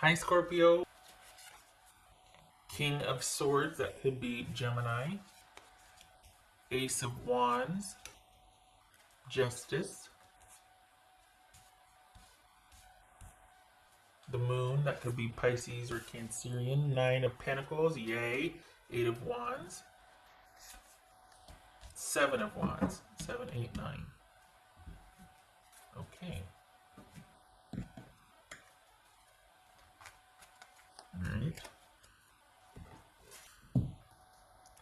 Hi, Scorpio. King of Swords, that could be Gemini. Ace of Wands, Justice. The Moon, that could be Pisces or Cancerian. Nine of Pentacles, yay. Eight of Wands. Seven of Wands. 7, 8, 9. Okay. Alright.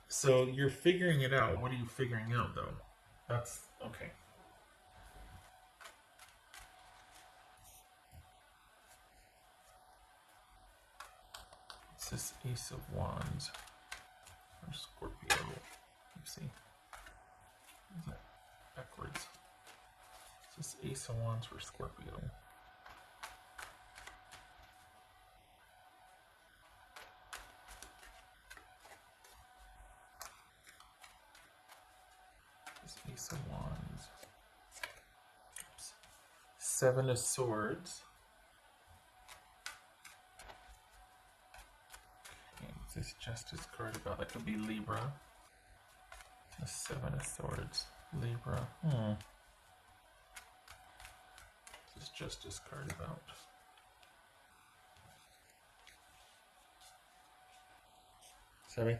So you're figuring it out. What are you figuring out, though? That's okay. It's this Ace of Wands for Scorpio. You see? Is that backwards? It's this Ace of Wands for Scorpio. Ace of Wands. Oops. Seven of Swords. Okay, what's this Justice card about? That could be Libra. The Seven of Swords. Libra. What's this Justice card about? Sorry.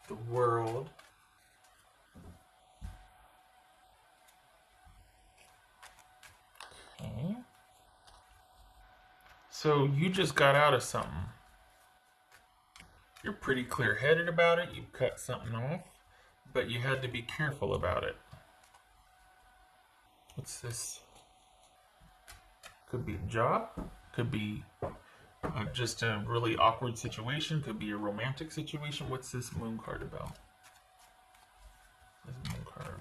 The World. Okay. So you just got out of something. You're pretty clear-headed about it. You cut something off, but you had to be careful about it. What's this? Could be a job. Could be just a really awkward situation. Could be a romantic situation. What's this Moon card about? This Moon card.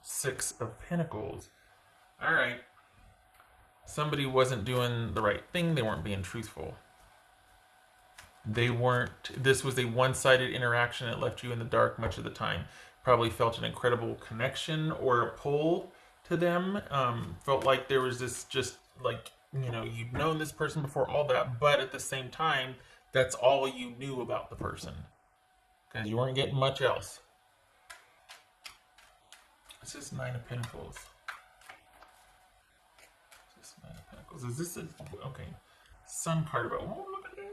Six of Pentacles. All right. Somebody wasn't doing the right thing. They weren't being truthful. They weren't. This was a one-sided interaction. It left you in the dark much of the time. Probably felt an incredible connection or a pull to them. Felt like there was this just like, you know, you'd known this person before, all that, but at the same time, that's all you knew about the person because you weren't getting much else. This is Nine of Pentacles. This is Nine of Pentacles. Is this a okay? Sun card about. Oh, look at that.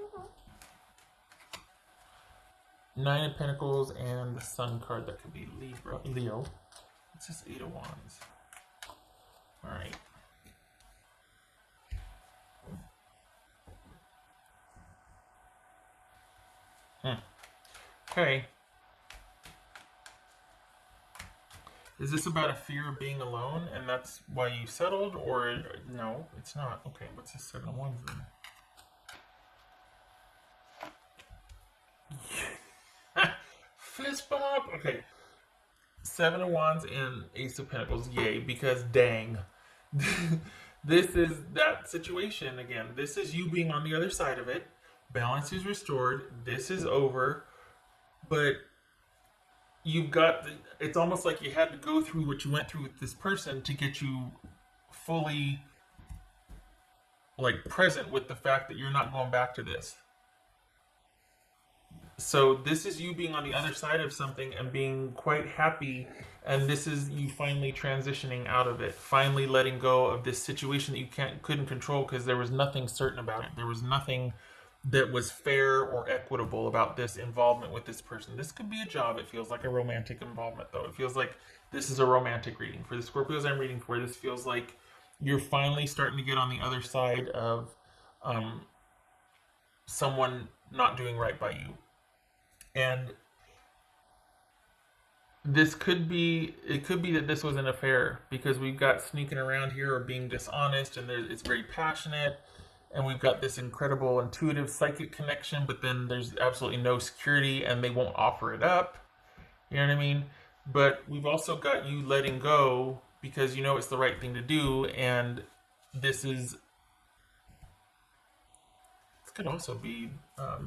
Nine of Pentacles and the Sun card that could be Libra, Leo. It's just Eight of Wands. All right. Okay. Is this about a fear of being alone and that's why you settled, or no, it's not? Okay, what's this Seven of Wands then? Fist bump. Okay. Seven of Wands and Ace of Pentacles. Yay, because dang. This is that situation again. This is you being on the other side of it. Balance is restored. This is over. But you've got, it's almost like you had to go through what you went through with this person to get you fully like present with the fact that you're not going back to this. So this is you being on the other side of something and being quite happy, and this is you finally transitioning out of it, finally letting go of this situation that you couldn't control because there was nothing certain about it. There was nothing that was fair or equitable about this involvement with this person. This could be a job. It feels like a romantic involvement, though. It feels like this is a romantic reading. For the Scorpios I'm reading for, this feels like you're finally starting to get on the other side of someone not doing right by you. And this could be, it could be that this was an affair because we've got sneaking around here or being dishonest, and it's very passionate. And we've got this incredible intuitive psychic connection, but then there's absolutely no security and they won't offer it up. You know what I mean? But we've also got you letting go because you know it's the right thing to do. And this could also be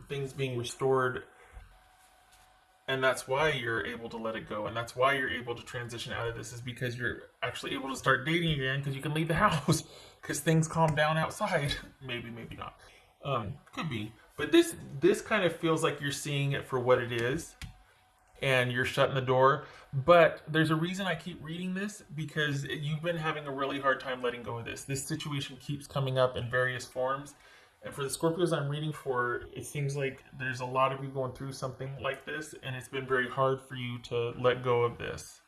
things being restored And that's why you're able to let it go, and that's why you're able to transition out of this, is because you're actually able to start dating again, because you can leave the house because things calm down outside. Maybe not. Could be, but this kind of feels like you're seeing it for what it is, and you're shutting the door. But there's a reason I keep reading this, because you've been having a really hard time letting go of this. This situation keeps coming up in various forms. And for the Scorpios I'm reading for, it seems like there's a lot of you going through something like this, and it's been very hard for you to let go of this.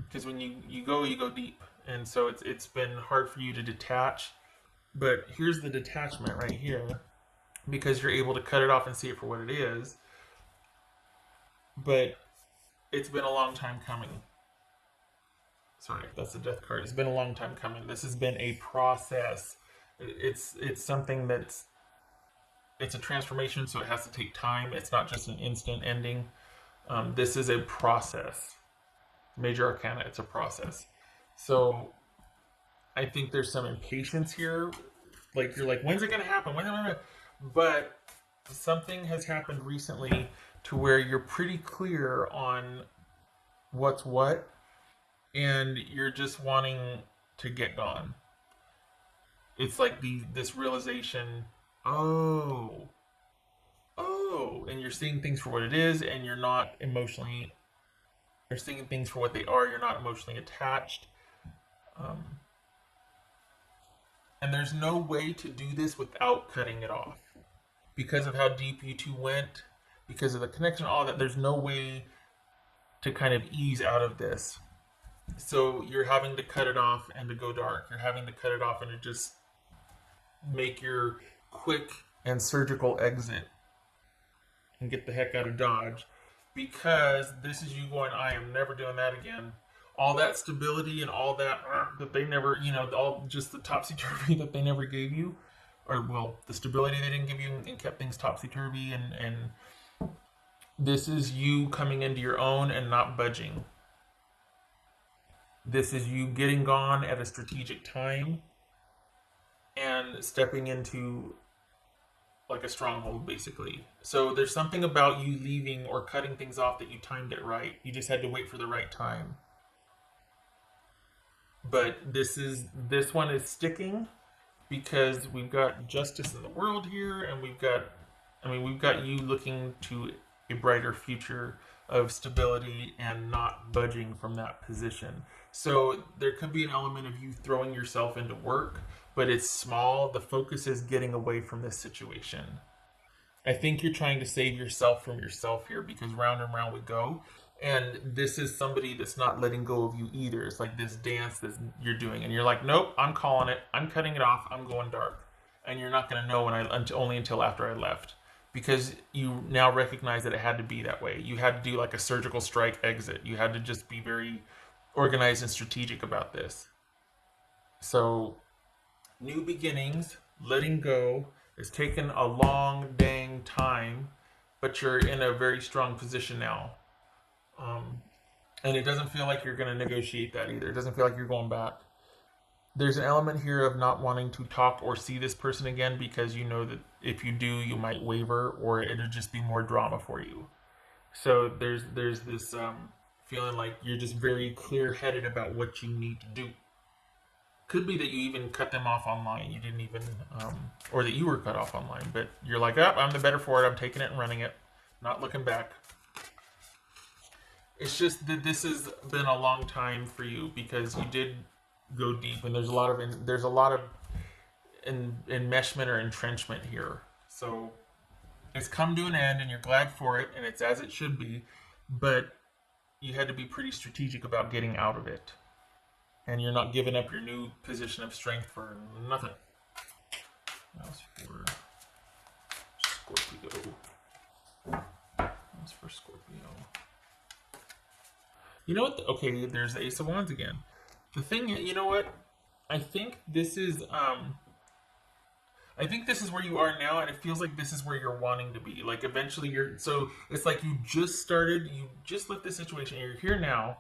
Because when you go deep. And so it's been hard for you to detach. But here's the detachment right here, because you're able to cut it off and see it for what it is. But it's been a long time coming. Sorry, that's the death card. It's been a long time coming. This has been a process. It's something it's a transformation, so it has to take time. It's not just an instant ending. This is a process. Major Arcana, it's a process. So I think there's some impatience here. Like, you're like, when's it going to happen? But something has happened recently to where you're pretty clear on what's what, and you're just wanting to get gone. It's like this realization, oh, and you're seeing things for what it is, and you're not emotionally, you're seeing things for what they are, you're not emotionally attached. And there's no way to do this without cutting it off. Because of how deep you two went, because of the connection, all that, there's no way to kind of ease out of this. So you're having to cut it off and to go dark. You're having to cut it off and to just make your quick and surgical exit and get the heck out of Dodge. Because this is you going, I am never doing that again. All that stability and all that they never, all just the topsy-turvy that they never gave you, or, well, the stability they didn't give you and kept things topsy-turvy, and this is you coming into your own and not budging. This is you getting gone at a strategic time and stepping into like a stronghold, basically. So there's something about you leaving or cutting things off that you timed it right. You just had to wait for the right time. But this one is sticking because we've got justice in the world here, and we've got you looking to a brighter future of stability and not budging from that position. So there could be an element of you throwing yourself into work, but it's small. The focus is getting away from this situation. I think you're trying to save yourself from yourself here, because round and round we go. And this is somebody that's not letting go of you either. It's like this dance that you're doing, and you're like, nope, I'm calling it. I'm cutting it off. I'm going dark. And you're not going to know only until after I left, because you now recognize that it had to be that way. You had to do like a surgical strike exit. You had to just be very organized and strategic about this. So, new beginnings, letting go, has taken a long dang time, but you're in a very strong position now. And it doesn't feel like you're going to negotiate that either. It doesn't feel like you're going back. There's an element here of not wanting to talk or see this person again, because you know that if you do, you might waver, or it'll just be more drama for you. So there's this feeling like you're just very clear-headed about what you need to do. Could be that you even cut them off online. You didn't even, or that you were cut off online. But you're like, I'm the better for it. I'm taking it and running it. Not looking back. It's just that this has been a long time for you, because you did go deep, and there's a lot of enmeshment or entrenchment here. So it's come to an end, and you're glad for it, and it's as it should be. But you had to be pretty strategic about getting out of it, and you're not giving up your new position of strength for nothing. That was for Scorpio. You know what? Okay, there's the Ace of Wands again. The thing, you know what? I think this is where you are now, and it feels like this is where you're wanting to be. Like, eventually so it's like you just left this situation, you're here now.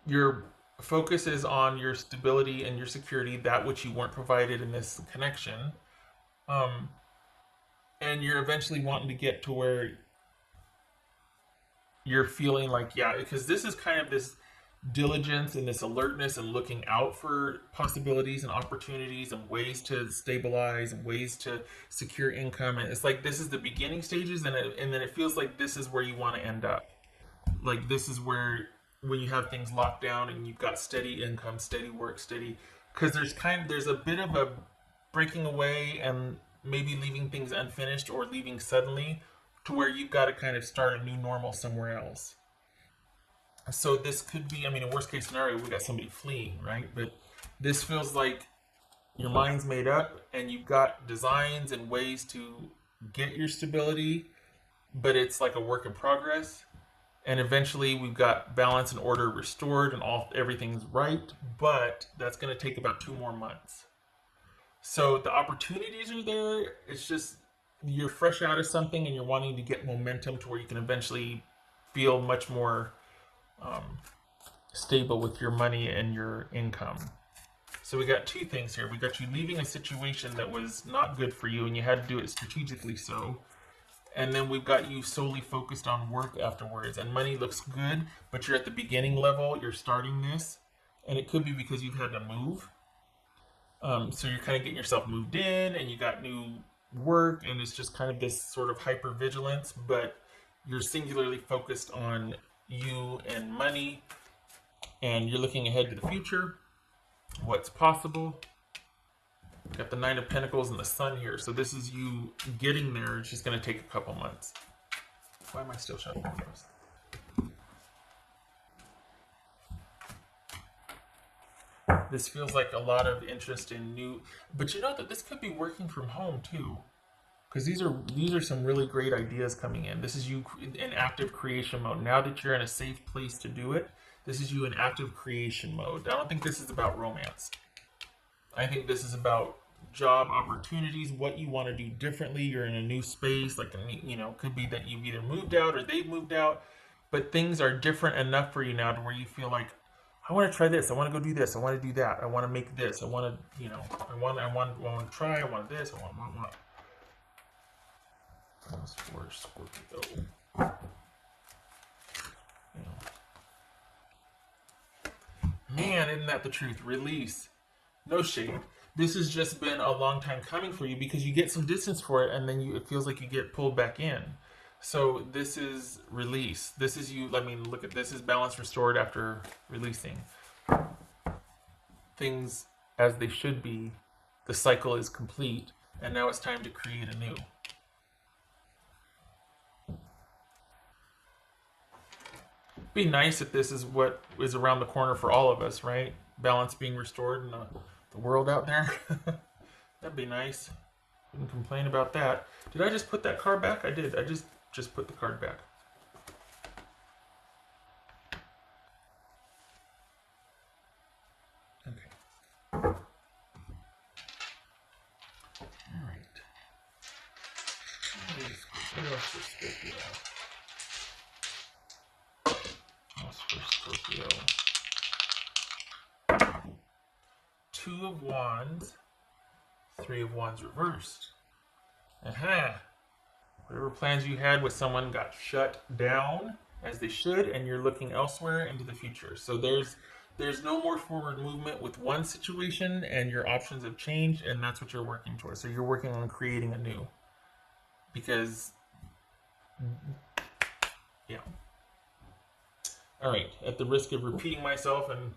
Your focus is on your stability and your security, that which you weren't provided in this connection. And you're eventually wanting to get to where you're feeling like, yeah, because this is kind of this diligence and this alertness and looking out for possibilities and opportunities and ways to stabilize and ways to secure income. And it's like this is the beginning stages, and then it feels like this is where you want to end up. Like this is where when you have things locked down and you've got steady income, steady work, steady, because there's a bit of a breaking away and maybe leaving things unfinished or leaving suddenly to where you've got to kind of start a new normal somewhere else. So this could be, I mean, a worst case scenario, we got somebody fleeing, right? But this feels like your mind's made up and you've got designs and ways to get your stability, but it's like a work in progress. And eventually we've got balance and order restored and everything's right, but that's going to take about 2 more months. So the opportunities are there. It's just you're fresh out of something and you're wanting to get momentum to where you can eventually feel much more stable with your money and your income. So we got 2 things here. We got you leaving a situation that was not good for you and you had to do it strategically so. And then we've got you solely focused on work afterwards. And money looks good, but you're at the beginning level. You're starting this. And it could be because you've had to move. So you're kind of getting yourself moved in and you got new work. And it's just kind of this sort of hyper vigilance. But you're singularly focused on you and money. And you're looking ahead to the future. What's possible. Got the 9 of Pentacles and the Sun here. So this is you getting there. It's just going to take a couple months. Why am I still shuffling those? This feels like a lot of interest in new... But you know that this could be working from home too. Because these are some really great ideas coming in. This is you in active creation mode. Now that you're in a safe place to do it, this is you in active creation mode. I don't think this is about romance. I think this is about job opportunities, what you want to do differently. You're in a new space, like, you know, could be that you've either moved out or they've moved out, but things are different enough for you now to where you feel like, I want to try this, I want to go do this, I want to do that, I want to make this, I want to, you know, I want to try, I want this, I want. That's for Scorpio. You know. Man, isn't that the truth? Release. No shade. This has just been a long time coming for you because you get some distance for it and then it feels like you get pulled back in. So this is release. This is you, I mean, look at this is balance restored after releasing. Things as they should be. The cycle is complete and now it's time to create anew. Be nice if this is what is around the corner for all of us, right? Balance being restored in the world out there. That'd be nice. Wouldn't complain about that. Did I just put that card back? I did. I just put the card back. Okay. All right. What else for Scorpio? What's for Scorpio? 2 of Wands, 3 of Wands reversed. Aha! Whatever plans you had with someone got shut down, as they should, and you're looking elsewhere into the future. So there's no more forward movement with one situation, and your options have changed, and that's what you're working towards. So you're working on creating a new. Because, yeah. All right, at the risk of repeating myself, and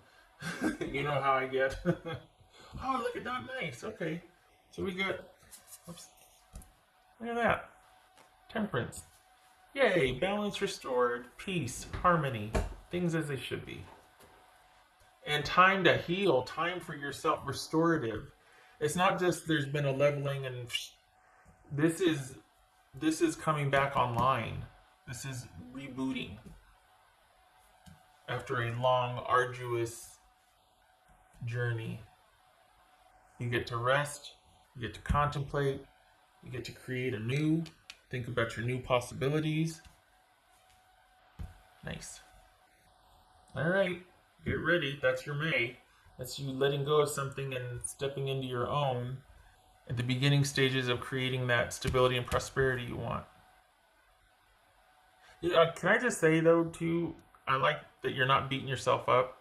you know how I get. Oh, look at that, nice. Okay, so we got, oops, look at that, Temperance. Yay, balance restored, peace, harmony, things as they should be. And time to heal, time for yourself, restorative. It's not just there's been a leveling and this is coming back online. This is rebooting. After a long, arduous journey. You get to rest, you get to contemplate, you get to create anew, think about your new possibilities. Nice. All right, get ready. That's your May. That's you letting go of something and stepping into your own at the beginning stages of creating that stability and prosperity you want. Can I just say though too? I like that you're not beating yourself up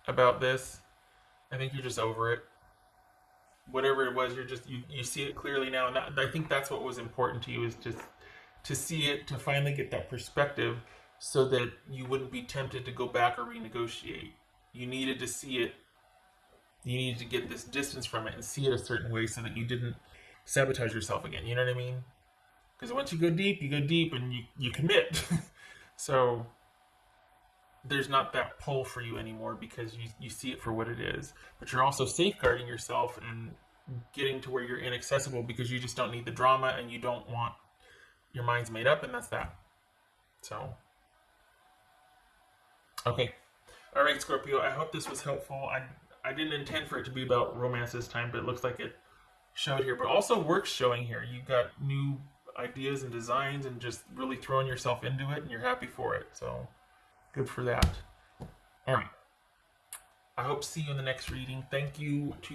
about this. I think you're just over it. Whatever it was, you see it clearly now, and I think that's what was important to you, is just to see it, to finally get that perspective, so that you wouldn't be tempted to go back or renegotiate. You needed to see it. You needed to get this distance from it and see it a certain way, so that you didn't sabotage yourself again. You know what I mean? Because once you go deep, and you commit. So there's not that pull for you anymore, because you see it for what it is. But you're also safeguarding yourself and getting to where you're inaccessible, because you just don't need the drama, and you don't want your mind's made up, and that's that. So, okay. All right, Scorpio, I hope this was helpful. I didn't intend for it to be about romance this time, but it looks like it showed here. But also works showing here. You've got new ideas and designs, and just really throwing yourself into it, and you're happy for it. So good for that. All right. I hope to see you in the next reading. Thank you to